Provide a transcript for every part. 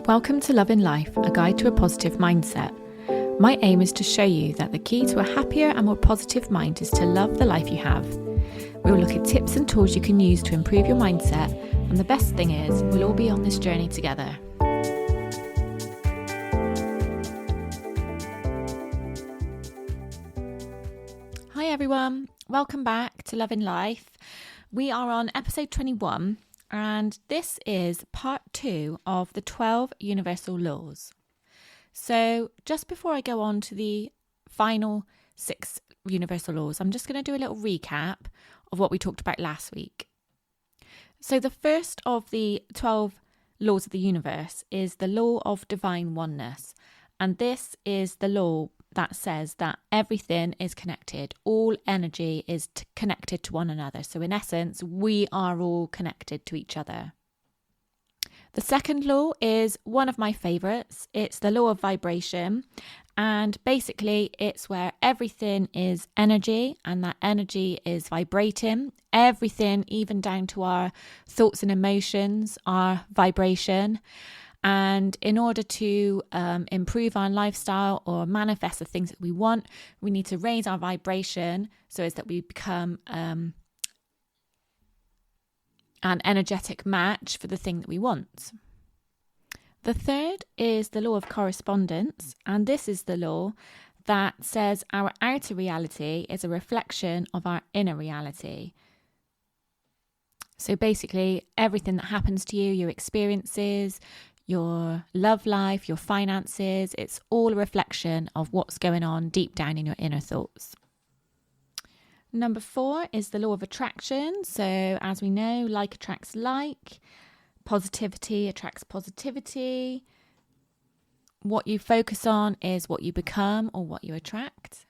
Welcome to Love in Life, a guide to a positive mindset. My aim is to show you that the key to a happier and more positive mind is to love the life you have. We will look at tips and tools you can use to improve your mindset, and the best thing is, we'll all be on this journey together. Hi everyone, welcome back to Love in Life. We are on episode 21. And this is part 2 of the 12 universal laws. So just before I go on to the final 6 universal laws, I'm just going to do a little recap of what we talked about last week. So the first of the 12 laws of the universe is the law of divine oneness. And this is the law that says that everything is connected. All energy is connected to one another. So in essence, we are all connected to each other. The second law is one of my favourites. It's the law of vibration. And basically, it's where everything is energy and that energy is vibrating. Everything, even down to our thoughts and emotions, are vibration. And in order to improve our lifestyle or manifest the things that we want, we need to raise our vibration so as that we become an energetic match for the thing that we want. The third is the law of correspondence, and this is the law that says our outer reality is a reflection of our inner reality. So basically, everything that happens to you, your experiences, your love life, your finances, it's all a reflection of what's going on deep down in your inner thoughts. Number 4 is the law of attraction. So as we know, like attracts like, positivity attracts positivity. What you focus on is what you become or what you attract.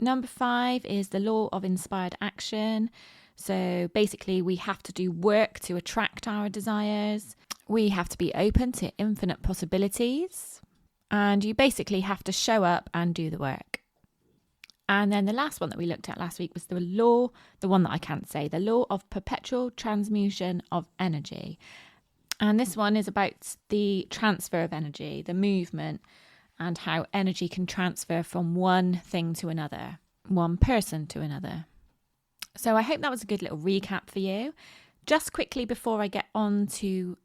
Number 5 is the law of inspired action. So basically we have to do work to attract our desires. We have to be open to infinite possibilities, and you basically have to show up and do the work. And then the last one that we looked at last week was the one that I can't say, the law of perpetual transmutation of energy. And this one is about the transfer of energy, the movement, and how energy can transfer from one thing to another, one person to another. So I hope that was a good little recap for you. Just quickly before I get on to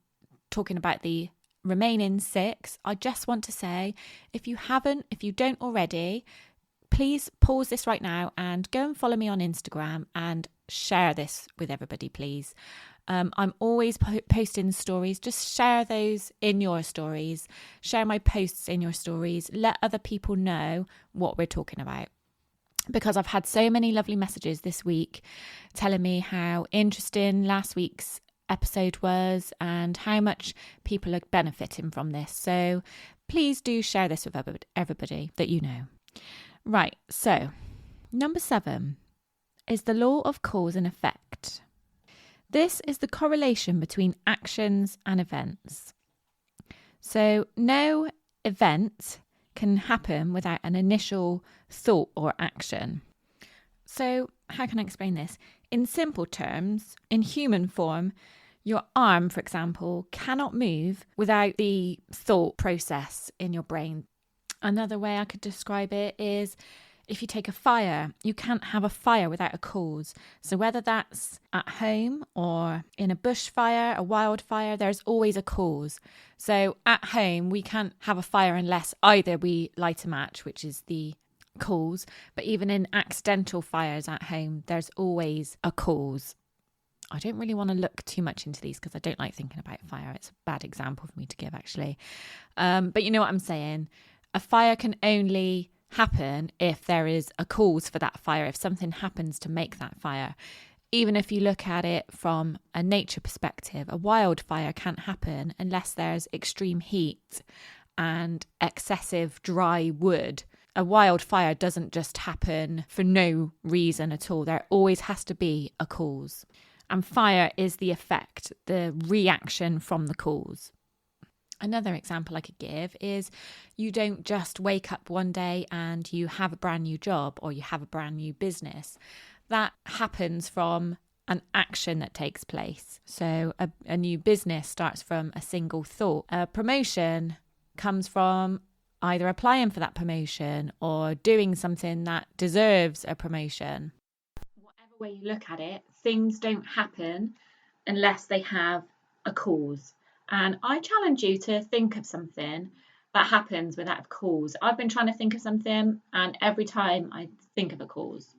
talking about the remaining 6, I just want to say, if you don't already, please pause this right now and go and follow me on Instagram and share this with everybody, please. I'm always posting stories. Just share those in your stories. Share my posts in your stories. Let other people know what we're talking about. Because I've had so many lovely messages this week telling me how interesting last week's episode was and how much people are benefiting from this. So please do share this with everybody that you know. Right, so number 7 is the law of cause and effect. This is the correlation between actions and events. So no event can happen without an initial thought or action. So how can I explain this? In simple terms, in human form, your arm, for example, cannot move without the thought process in your brain. Another way I could describe it is if you take a fire, you can't have a fire without a cause. So whether that's at home or in a bushfire, a wildfire, there's always a cause. So at home, we can't have a fire unless either we light a match, which is the cause, but even in accidental fires at home, there's always a cause. I don't really want to look too much into these because I don't like thinking about fire. It's a bad example for me to give, actually. But you know what I'm saying? A fire can only happen if there is a cause for that fire, if something happens to make that fire. Even if you look at it from a nature perspective, a wildfire can't happen unless there's extreme heat and excessive dry wood. A wildfire doesn't just happen for no reason at all. There always has to be a cause. And fire is the effect, the reaction from the cause. Another example I could give is you don't just wake up one day and you have a brand new job or you have a brand new business. That happens from an action that takes place. So a new business starts from a single thought. A promotion comes from either applying for that promotion or doing something that deserves a promotion. Whatever way you look at it, things don't happen unless they have a cause. And I challenge you to think of something that happens without a cause. I've been trying to think of something, and every time I think of a cause.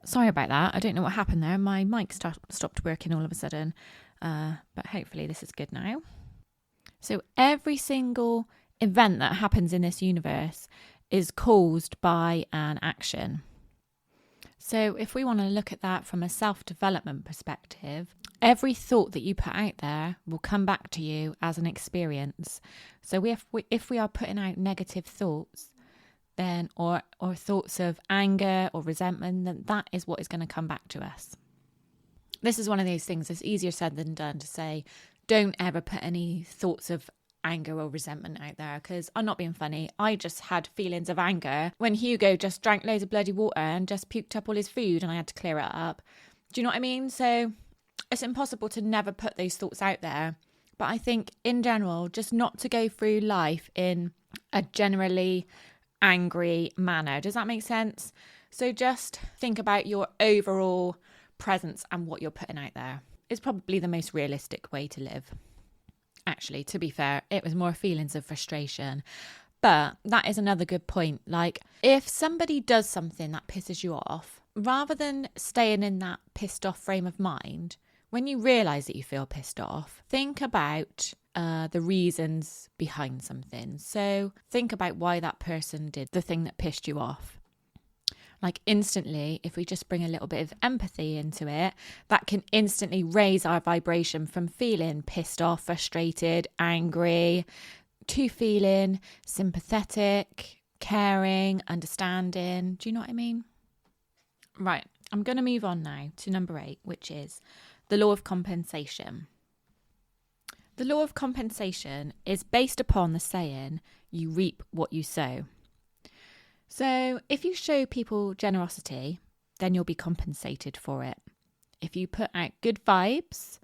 Sorry about that. I don't know what happened there. My mic stopped working all of a sudden, but hopefully this is good now. So every single event that happens in this universe is caused by an action. So if we want to look at that from a self-development perspective, every thought that you put out there will come back to you as an experience. So if we are putting out negative thoughts, then or thoughts of anger or resentment, then that is what is going to come back to us. This is one of those things that's easier said than done to say, don't ever put any thoughts of anger or resentment out there, because I'm not being funny. I just had feelings of anger when Hugo just drank loads of bloody water and just puked up all his food and I had to clear it up. Do you know what I mean? So it's impossible to never put those thoughts out there. But I think in general, just not to go through life in a generally angry manner. Does that make sense? So just think about your overall presence and what you're putting out there. It's probably the most realistic way to live. Actually, to be fair, it was more feelings of frustration. But that is another good point. Like, if somebody does something that pisses you off, rather than staying in that pissed off frame of mind, when you realise that you feel pissed off, think about the reasons behind something. So think about why that person did the thing that pissed you off. Like instantly, if we just bring a little bit of empathy into it, that can instantly raise our vibration from feeling pissed off, frustrated, angry, to feeling sympathetic, caring, understanding. Do you know what I mean? Right, I'm going to move on now to number 8, which is the law of compensation. The law of compensation is based upon the saying, you reap what you sow. So if you show people generosity, then you'll be compensated for it. If you put out good vibes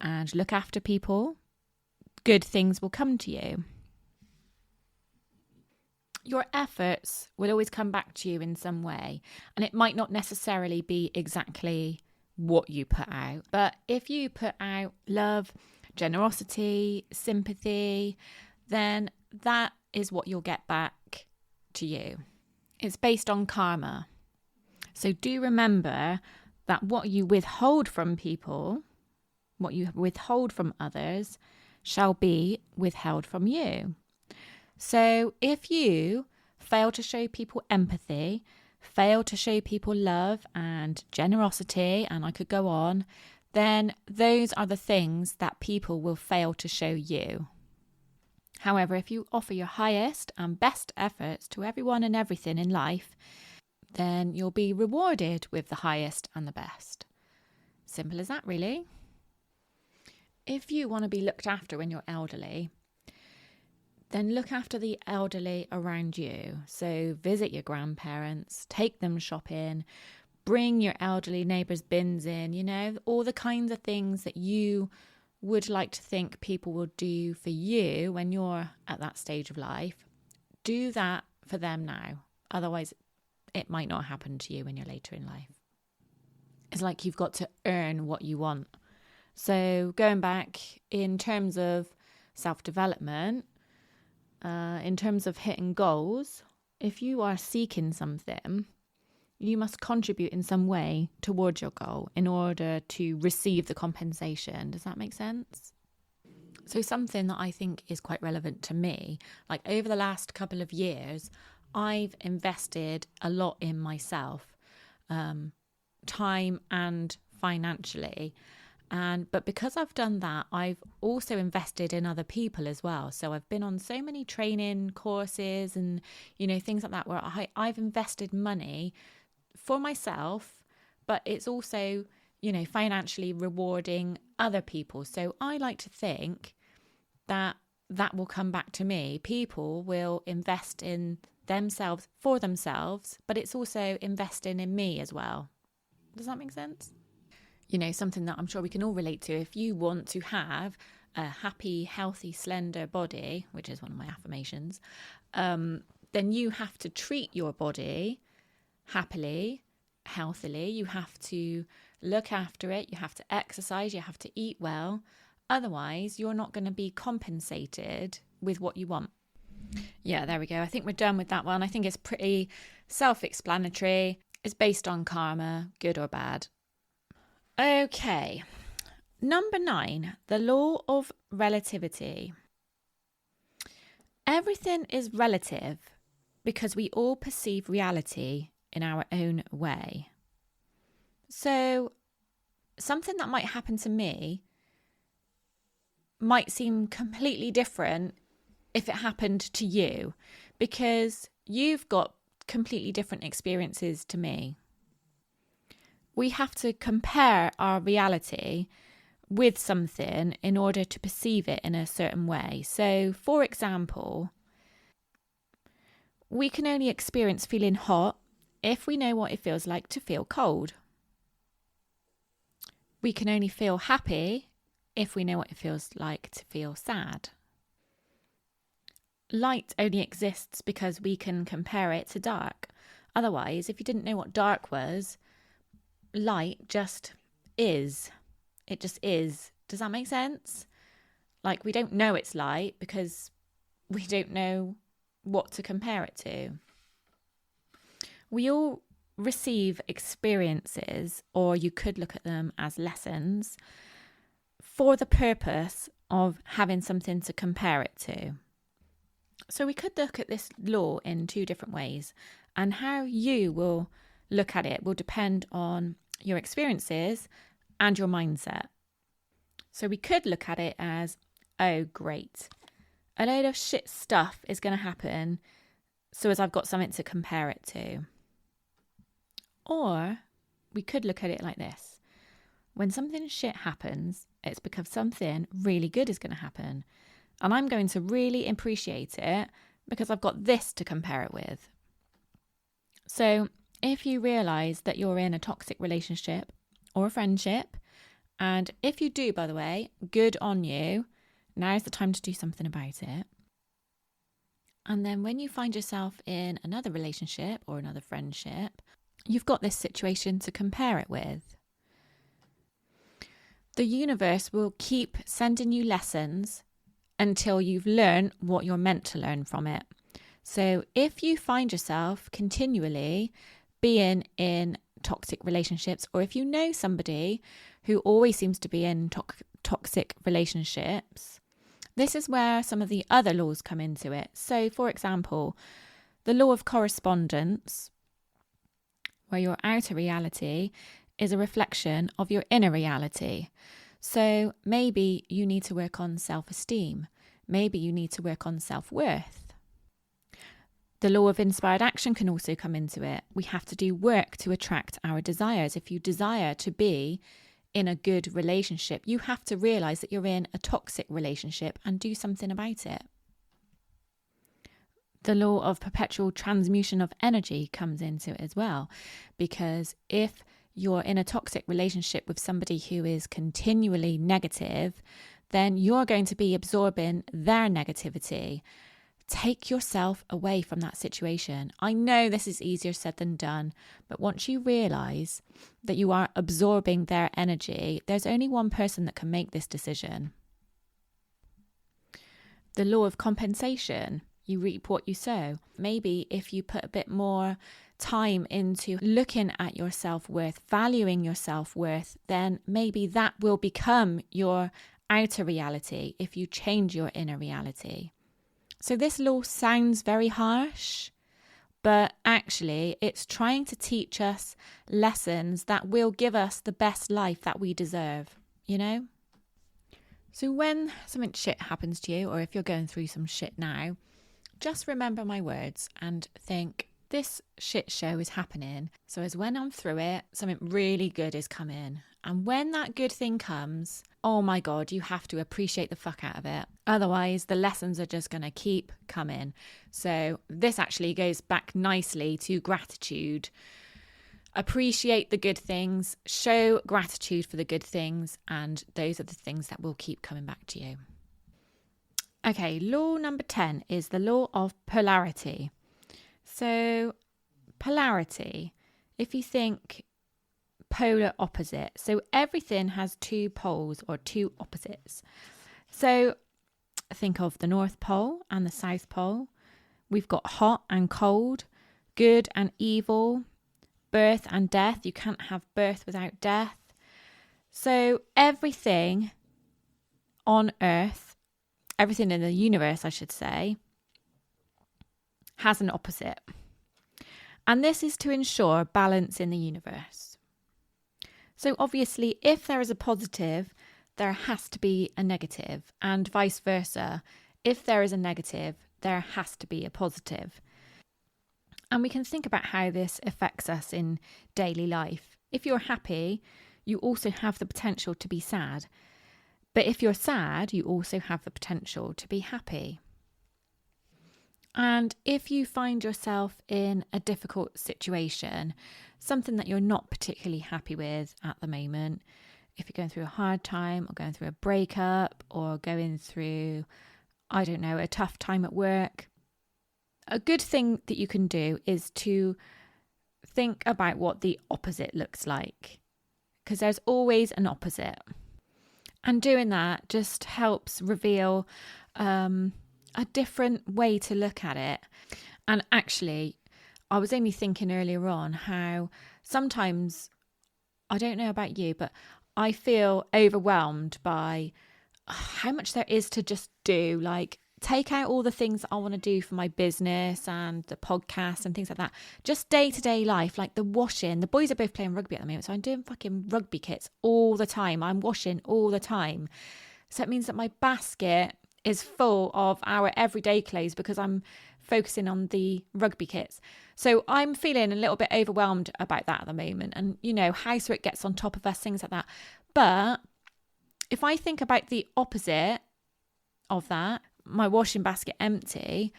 and look after people, good things will come to you. Your efforts will always come back to you in some way, and it might not necessarily be exactly what you put out. But if you put out love, generosity, sympathy, then that is what you'll get back to you. It's based on karma. So do remember that what you withhold from people, what you withhold from others, shall be withheld from you. So if you fail to show people empathy, fail to show people love and generosity, and I could go on, then those are the things that people will fail to show you. However, if you offer your highest and best efforts to everyone and everything in life, then you'll be rewarded with the highest and the best. Simple as that, really. If you want to be looked after when you're elderly, then look after the elderly around you. So visit your grandparents, take them shopping, bring your elderly neighbours' bins in, all the kinds of things that you would like to think people will do for you when you're at that stage of life. Do that for them now. Otherwise, it might not happen to you when you're later in life. It's like you've got to earn what you want. So going back in terms of self-development, in terms of hitting goals, if you are seeking something, you must contribute in some way towards your goal in order to receive the compensation. Does that make sense? So something that I think is quite relevant to me, like over the last couple of years, I've invested a lot in myself, time and financially. But because I've done that, I've also invested in other people as well. So I've been on so many training courses and, things like that where I've invested money for myself, but it's also, financially rewarding other people. So I like to think that will come back to me. People will invest in themselves for themselves, but it's also investing in me as well. Does that make sense? something that I'm sure we can all relate to. If you want to have a happy, healthy, slender body, which is one of my affirmations, then you have to treat your body happily, healthily. You have to look after it. You have to exercise. You have to eat well. Otherwise, you're not going to be compensated with what you want. Yeah, there we go. I think we're done with that one. I think it's pretty self-explanatory. It's based on karma, good or bad. Okay. Number 9, the law of relativity. Everything is relative because we all perceive reality in our own way. So something that might happen to me might seem completely different if it happened to you, because you've got completely different experiences to me. We have to compare our reality with something in order to perceive it in a certain way. So, for example, we can only experience feeling hot if we know what it feels like to feel cold. We can only feel happy if we know what it feels like to feel sad. Light only exists because we can compare it to dark. Otherwise, if you didn't know what dark was, light just is. It just is. Does that make sense? Like, we don't know it's light because we don't know what to compare it to. We all receive experiences, or you could look at them as lessons, for the purpose of having something to compare it to. So we could look at this law in 2 different ways, and how you will look at it will depend on your experiences and your mindset. So we could look at it as, oh, great, a load of shit stuff is going to happen, so as I've got something to compare it to. Or we could look at it like this. When something shit happens, it's because something really good is going to happen. And I'm going to really appreciate it because I've got this to compare it with. So if you realise that you're in a toxic relationship or a friendship, and if you do, by the way, good on you, now's the time to do something about it. And then when you find yourself in another relationship or another friendship, you've got this situation to compare it with. The universe will keep sending you lessons until you've learned what you're meant to learn from it. So if you find yourself continually being in toxic relationships, or if you know somebody who always seems to be in toxic relationships, this is where some of the other laws come into it. So, for example, the law of correspondence, where your outer reality is a reflection of your inner reality. So maybe you need to work on self-esteem. Maybe you need to work on self-worth. The law of inspired action can also come into it. We have to do work to attract our desires. If you desire to be in a good relationship, you have to realise that you're in a toxic relationship and do something about it. The law of perpetual transmutation of energy comes into it as well, because if you're in a toxic relationship with somebody who is continually negative, then you're going to be absorbing their negativity. Take yourself away from that situation. I know this is easier said than done, but once you realise that you are absorbing their energy, there's only one person that can make this decision. The law of compensation. You reap what you sow. Maybe if you put a bit more time into looking at your self-worth, valuing your self-worth, then maybe that will become your outer reality if you change your inner reality. So this law sounds very harsh, but actually it's trying to teach us lessons that will give us the best life that we deserve, you know? So when something shit happens to you, or if you're going through some shit now, just remember my words and think, this shit show is happening. So as when I'm through it, something really good is coming. And when that good thing comes, oh my God, you have to appreciate the fuck out of it. Otherwise, the lessons are just going to keep coming. So this actually goes back nicely to gratitude. Appreciate the good things, show gratitude for the good things, and those are the things that will keep coming back to you. Okay, law number 10 is the law of polarity. So, polarity, if you think polar opposite, so everything has two poles or two opposites. So, think of the North Pole and the South Pole. We've got hot and cold, good and evil, birth and death. You can't have birth without death. So everything on Earth, everything in the universe, I should say, has an opposite. And this is to ensure balance in the universe. So obviously, if there is a positive, there has to be a negative, and vice versa. If there is a negative, there has to be a positive. And we can think about how this affects us in daily life. If you're happy, you also have the potential to be sad. But if you're sad, you also have the potential to be happy. And if you find yourself in a difficult situation, something that you're not particularly happy with at the moment, if you're going through a hard time or going through a breakup or going through, I don't know, a tough time at work, a good thing that you can do is to think about what the opposite looks like, because there's always an opposite. And doing that just helps reveal a different way to look at it. And actually, I was only thinking earlier on how sometimes, I don't know about you, but I feel overwhelmed by how much there is to just do. Like, take out all the things that I want to do for my business and the podcast and things like that. Just day-to-day life, like the washing. The boys are both playing rugby at the moment, so I'm doing fucking rugby kits all the time. I'm washing all the time. So it means that my basket is full of our everyday clothes because I'm focusing on the rugby kits. So I'm feeling a little bit overwhelmed about that at the moment. And, you know, housework gets on top of us, things like that. But if I think about the opposite of that, my washing basket empty,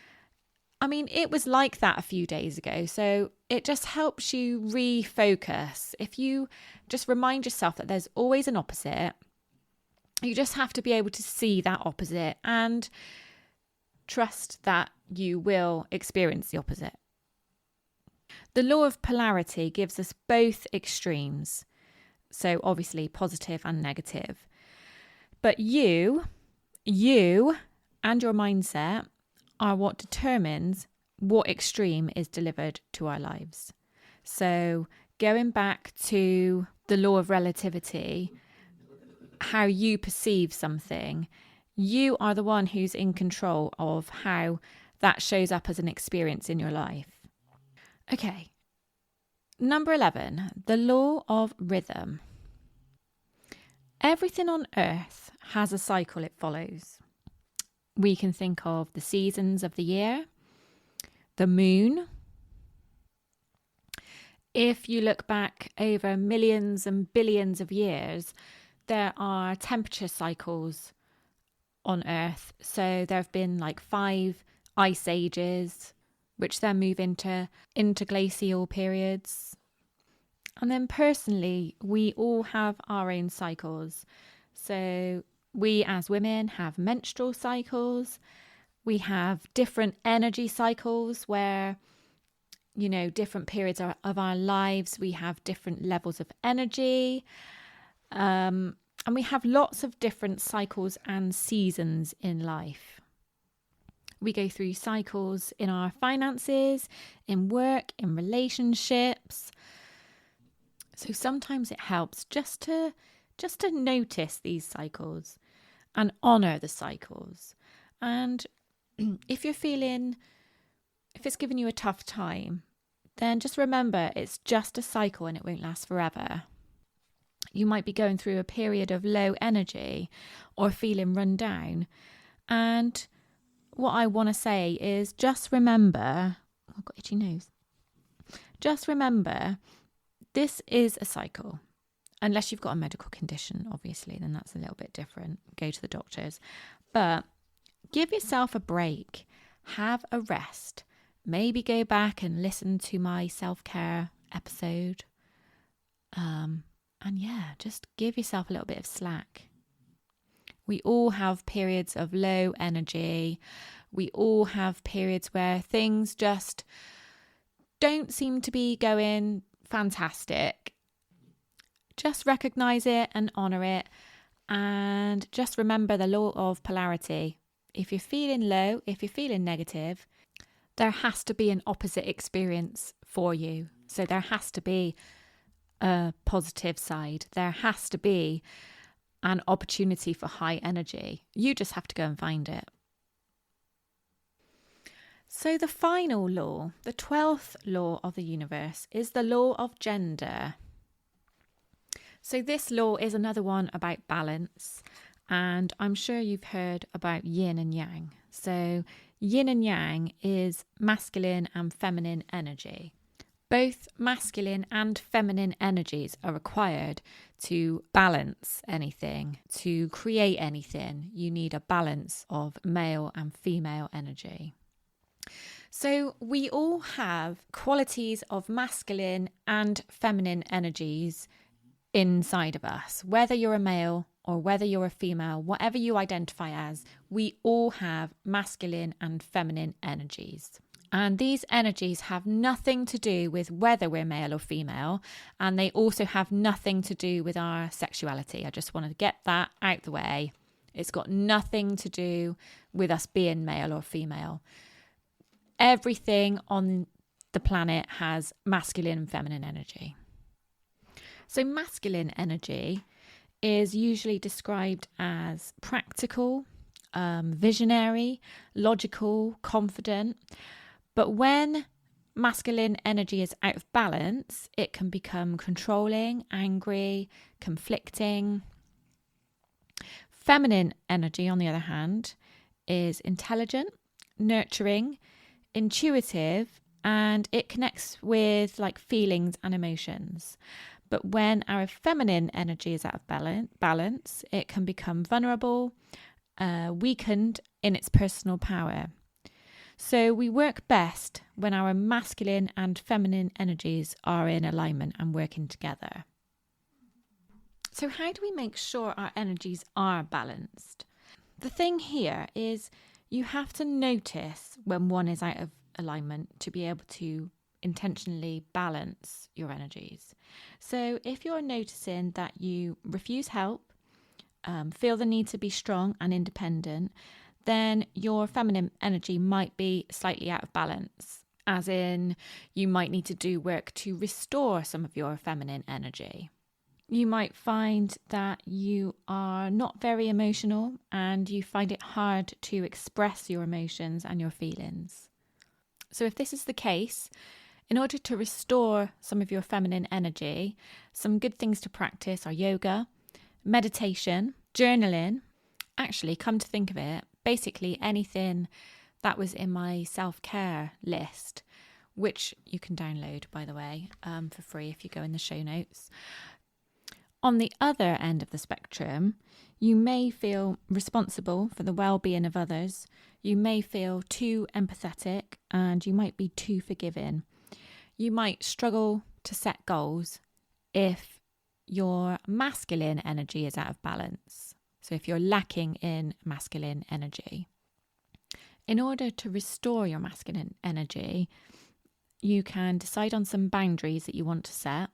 I mean, it was like that a few days ago. So it just helps you refocus. If you just remind yourself that there's always an opposite, you just have to be able to see that opposite and trust that you will experience the opposite. The law of polarity gives us both extremes. So obviously positive and negative. But you and your mindset are what determines what extreme is delivered to our lives. So going back to the law of relativity, how you perceive something, you are the one who's in control of how that shows up as an experience in your life. Okay. Number 11, the law of rhythm. Everything on earth has a cycle it follows. We can think of the seasons of the year, the moon. If you look back over millions and billions of years, there are temperature cycles on Earth. So there have been like 5 ice ages, which then move into interglacial periods. And then personally, we all have our own cycles. So we as women have menstrual cycles. We have different energy cycles where, you know, different periods of our lives, we have different levels of energy. And we have lots of different cycles and seasons in life. We go through cycles in our finances, in work, in relationships. So sometimes it helps just to notice these cycles and honour the cycles. And if it's giving you a tough time, then just remember it's just a cycle and it won't last forever. You might be going through a period of low energy or feeling run down. And what I want to say is just remember, I've got itchy nose. Just remember, this is a cycle. Unless you've got a medical condition, obviously, then that's a little bit different. Go to the doctors. But give yourself a break. Have a rest. Maybe go back and listen to my self-care episode. And yeah, just give yourself a little bit of slack. We all have periods of low energy. We all have periods where things just don't seem to be going fantastic. Just recognise it and honour it. And just remember the law of polarity. If you're feeling low, if you're feeling negative, there has to be an opposite experience for you. So there has to be a positive side. There has to be an opportunity for high energy. You just have to go and find it. So the final law, the 12th law of the universe, is the law of gender. So this law is another one about balance, and I'm sure you've heard about yin and yang. So yin and yang is masculine and feminine energy. Both masculine and feminine energies are required to balance anything, to create anything. You need a balance of male and female energy. So we all have qualities of masculine and feminine energies inside of us. Whether you're a male or whether you're a female, whatever you identify as, we all have masculine and feminine energies. And these energies have nothing to do with whether we're male or female, and they also have nothing to do with our sexuality. I just want to get that out the way. It's got nothing to do with us being male or female. Everything on the planet has masculine and feminine energy. So masculine energy is usually described as practical, visionary, logical, confident. But when masculine energy is out of balance, it can become controlling, angry, conflicting. Feminine energy, on the other hand, is intelligent, nurturing, intuitive, and it connects with like feelings and emotions. But when our feminine energy is out of balance, it can become vulnerable, weakened in its personal power. So we work best when our masculine and feminine energies are in alignment and working together. So how do we make sure our energies are balanced? The thing here is you have to notice when one is out of alignment to be able to intentionally balance your energies. So if you're noticing that you refuse help, feel the need to be strong and independent, then your feminine energy might be slightly out of balance, as in you might need to do work to restore some of your feminine energy. You might find that you are not very emotional and you find it hard to express your emotions and your feelings. So if this is the case, in order to restore some of your feminine energy, some good things to practice are yoga, meditation, journaling. Actually, come to think of it, basically anything that was in my self-care list, which you can download, by the way, for free if you go in the show notes. On the other end of the spectrum, you may feel responsible for the well-being of others. You may feel too empathetic and you might be too forgiving. You might struggle to set goals if your masculine energy is out of balance. So if you're lacking in masculine energy. In order to restore your masculine energy, you can decide on some boundaries that you want to set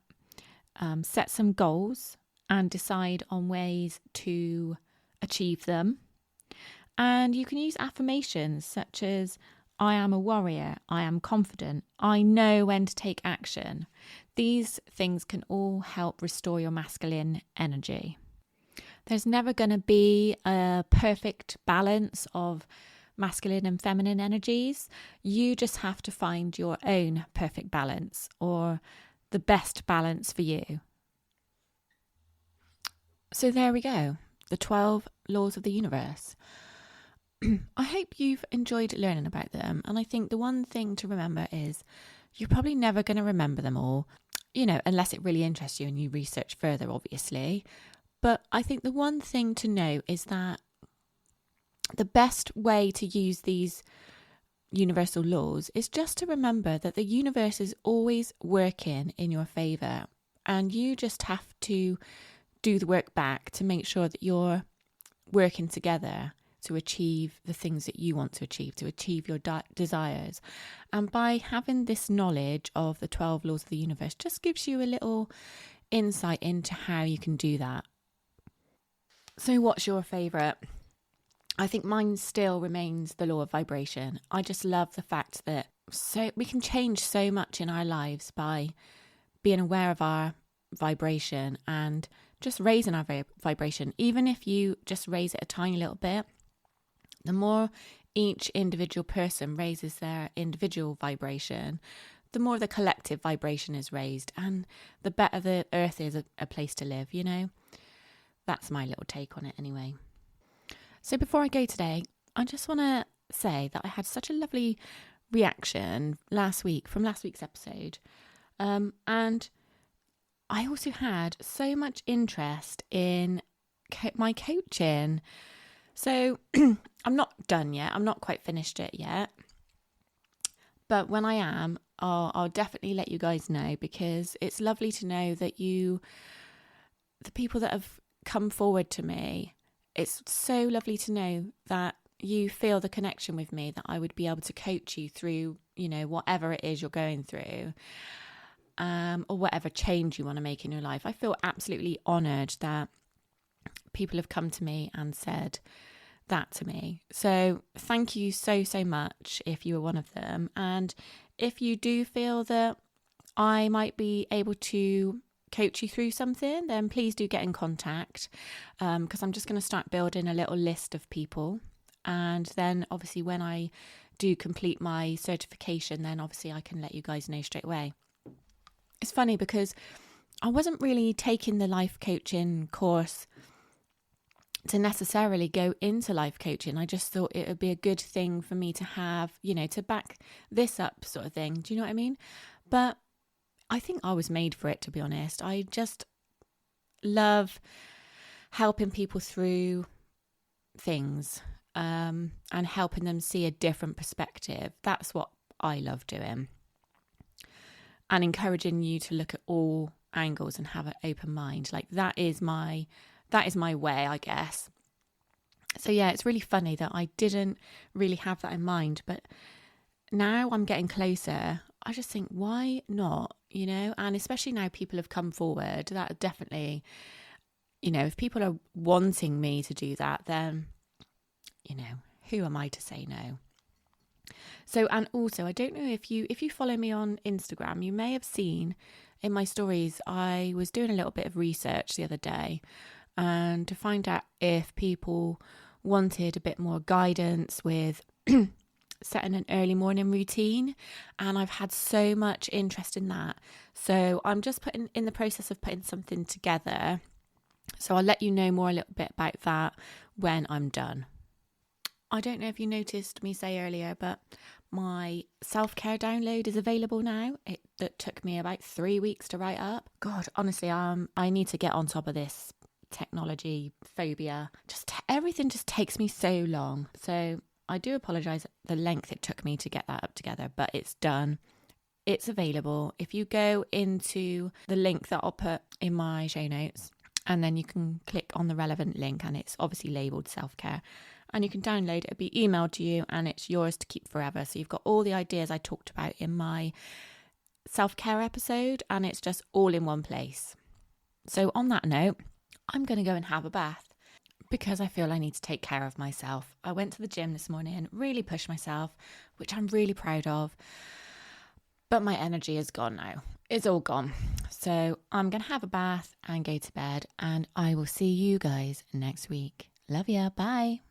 some goals and decide on ways to achieve them. And you can use affirmations such as, I am a warrior, I am confident, I know when to take action. These things can all help restore your masculine energy. There's never going to be a perfect balance of masculine and feminine energies. You just have to find your own perfect balance or the best balance for you. So there we go, the 12 laws of the universe. I hope you've enjoyed learning about them. And I think the one thing to remember is you're probably never going to remember them all, unless it really interests you and you research further, obviously. But I think the one thing to know is that the best way to use these universal laws is just to remember that the universe is always working in your favour. And you just have to do the work back to make sure that you're working together to achieve the things that you want to achieve your desires. And by having this knowledge of the 12 laws of the universe, just gives you a little insight into how you can do that. So what's your favourite? I think mine still remains the law of vibration. I just love the fact that we can change so much in our lives by being aware of our vibration and just raising our vibration. Even if you just raise it a tiny little bit, the more each individual person raises their individual vibration, the more the collective vibration is raised, and the better the earth is a place to live, you know? That's my little take on it anyway. So before I go today, I just want to say that I had such a lovely reaction from last week's episode. And I also had so much interest in my coaching. So I'm not done yet. I'm not quite finished it yet. But when I am, I'll definitely let you guys know, because it's lovely to know that the people that have come forward to me, it's so lovely to know that you feel the connection with me, that I would be able to coach you through, you know, whatever it is you're going through, or whatever change you want to make in your life. I feel absolutely honoured that people have come to me and said that to me. So thank you so much if you were one of them. And if you do feel that I might be able to coach you through something, then please do get in contact, because I'm just going to start building a little list of people. And then obviously when I do complete my certification, then obviously I can let you guys know straight away. It's funny because I wasn't really taking the life coaching course to necessarily go into life coaching. I just thought it would be a good thing for me to have, you know, to back this up, sort of thing. Do you know what I mean? But I think I was made for it, to be honest. I just love helping people through things, and helping them see a different perspective. That's what I love doing. And encouraging you to look at all angles and have an open mind. Like that is my way, I guess. So yeah, it's really funny that I didn't really have that in mind, but now I'm getting closer. I just think, why not, you know? And especially now people have come forward, that definitely, you know, if people are wanting me to do that, then, you know, who am I to say no? So, and also, I don't know if you follow me on Instagram, you may have seen in my stories, I was doing a little bit of research the other day, and to find out if people wanted a bit more guidance with setting an early morning routine, and I've had so much interest in that. So I'm just in the process of putting something together. So I'll let you know more a little bit about that when I'm done. I don't know if you noticed me say earlier, but my self-care download is available now. That took me about 3 weeks to write up. God, honestly, I need to get on top of this technology phobia. Everything just takes me so long. So I do apologise the length it took me to get that up together, but it's done. It's available. If you go into the link that I'll put in my show notes, and then you can click on the relevant link, and it's obviously labelled self-care, and you can download it. It'll be emailed to you and it's yours to keep forever. So you've got all the ideas I talked about in my self-care episode, and it's just all in one place. So on that note, I'm going to go and have a bath because I feel I need to take care of myself. I went to the gym this morning and really pushed myself, which I'm really proud of. But my energy is gone now. It's all gone. So I'm going to have a bath and go to bed, and I will see you guys next week. Love ya. Bye.